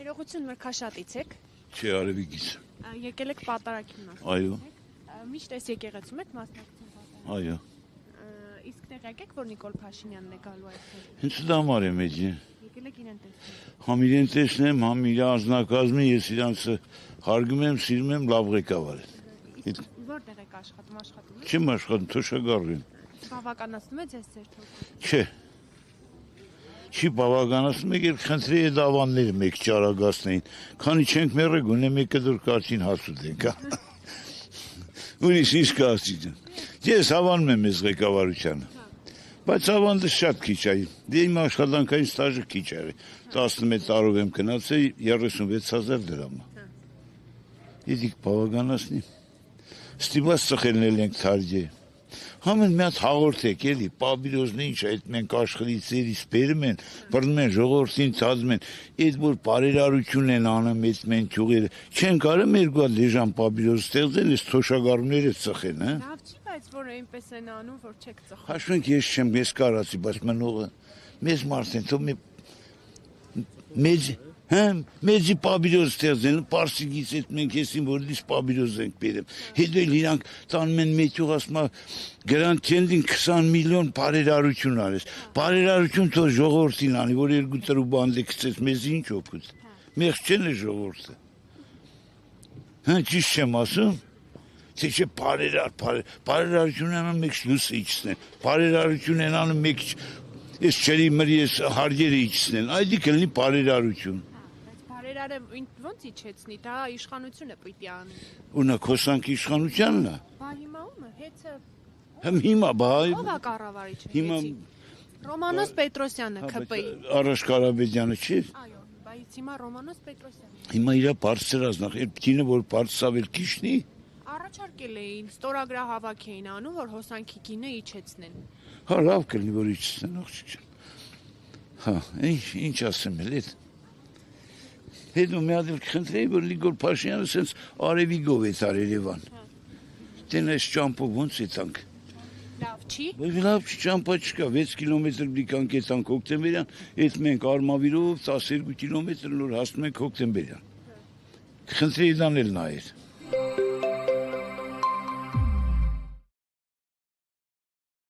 Ներողություն, Մրգաշատից եք։ Չէ, Արևիկից։ Եկել եք պատարագի Այո, Միշտ այս եկեղեցում եք մասնակցում պատարագի։ այո։ Իսկ տեղյակ եք, որ Նիկոլ Փաշինյանն է գալու այսօր։ Հենց դա համար եմ էջի։ Եկել եք իրեն տեսնել։ Համ իրեն տեսնեմ, համ իր անձնակազմի, ես իրանց հարգում եմ, սիրում եմ, լավ ղեկավար է։ Որտեղ եք աշխատում եք։ Չեմ աշխատում, թոշակառու եմ։ Բավականացնում է ձեզ ձեր թողը։ Չէ։ Չի բավականացնում եք, խնդրի այդ ավանները մեկ ճարագացնեին։ Քանի չենք մեռը գոնե մեկը դուր կարճին հաս ուտենք, հա։ Ուրիշ ինչ կարծիք։ Ես հավանում եմ ես ղեկավարությանը։ Բայց ավանդը շատ քիչ է։ Դե իմ աշխատանքային ստաժը քիչ է։ 11 տարով եմ գնացել 36,000 դրամ։ Իսկ բավականացնի։ Ստիպված ծխելնել ենք թարգի։ Համեն մի հատ հաղորդեք, էլի, պաբիրոզն ինչ է, այդ մենք աշխարհից ծերից բերում են, բռնում են ժողովրդին ցածում են, այդ որ բարերարություն են անում այդ մեն ճյուղերը, չեն կարող երկու հատ լեժան պաբիրոզ ստեղծել, այս թոշակառուները ծխեն, հա։ Լավ չի, բայց որ այնպես են անում, որ չեք ծխում։ Հաշվում եք, ես չեմ, ես կարացի, բայց մնողը մեզ մարդ են, թող մեջի պաբիրոզ ստեղծեն, պարսիկից այդ մենք եսին, որ լիս պաբիրոզ ենք բերեմ։ Հետո էլ իրանք տանում են մեջուղ ասմա գրանտ չենդին 20 միլիոն բարերարություն արես։ Բարերարություն թող ժողովրդին անի, որ երկու տրու բանդ է գցեց, մեզ ինչ օգուտ։ Մեղջ չեն է ժողովրդը։ Հա, ճիշտ չեմ ասում։ Թե չէ բարերարություն անում մեկ լույսը իջցնեն, բարերարություն են անում մեկ ես չերի մրի ես հարգերը իջցնեն, այդի կլինի բարերարություն։ Բարերարը ոնց իջեցնի, դա իշխանությունը պիտի անի։ Ունակ հոսանք իշխանությանն է։ Բա հիմա ումը, հեծը։ Հիմա բա Ո՞վ է կառավարիչը։ Հիմա Ռոմանոս Պետրոսյանը ԿՊ-ի։ Առաջ Կարապետյանը չի։ Այո, բայց հիմա Ռոմանոս Պետրոսյանը։ Հիմա իր բարձրած նախ, այդ կինը որ բարձրացավ քիշնի։ Առաջարկել էին, ստորագրահավաք էին անում, որ հոսանքի գինը իջեցնեն։ Հա, լավ կլինի որ իջցնեն, աղջիկ։ Հա, ինչ ասեմ էլ այդ։ Հետո մի հատ խնդրեի, որ Նիկոլ Փաշինյանը սենց արևիկով է տար Երևան։ Դեն այս ճամփով ոնց է տանք։ Լավ չի։ Բայց լավ չի, ճամփա չկա, 6 կիլոմետր բիկանք է տանք հոկտեմբերյան, այդ մենք Արմավիրով 12 կիլոմետր նոր հասնում ենք հոկտեմբերյան։ Խնդրեի դանել նայել։